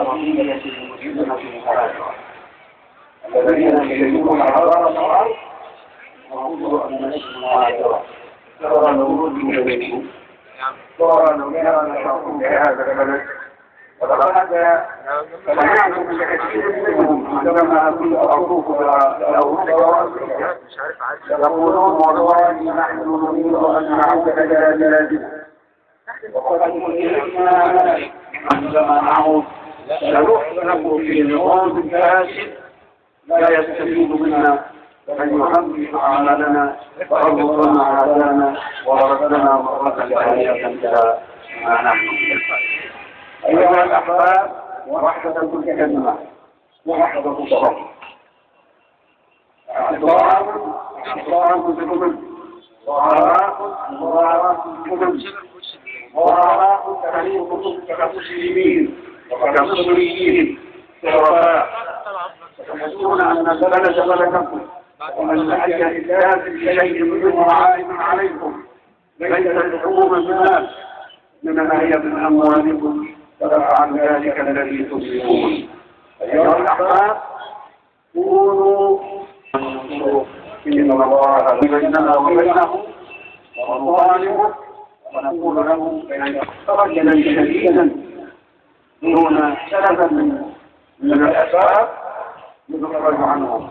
العربية المسلمة في المحاضرة الذين يشهدون حضارة الأرض وقولوا أن نشهد المحاضرة ترى الورود من بينهم ترى الأولاد يشرفون بهذا البلد ولقد سمعت كثير منهم عندما كنت أطوف بالأوروبا وأمريكا يقولون والله نحن نريد أن نعود إلى بلادنا وقد قلنا عندما نعود سنحكم في نظام فاسد لا يستفيد منا من يهمش أعمالنا وأربطنا عادانا وردنا مرة ثانية إلى ما نحن أيها الأحباب وحدة الكلمة وحدة الصف احترام الكتب وآراء الكتب وآراء الكتب كمسلمين وكمصريين شرفاء تحسون أن البلد بلدكم وأن أي إنسان بشيء منه عائد عليكم ليس لحكومة الناس إنما هي من أموالكم فدفع عن ذلك الذي تسلمون أيها الأحباب كونوا إن الله بيننا وبينه ونطالبه ونقول له بأن رجلا شديدا دون سلفا من الأسباب يخرج عنه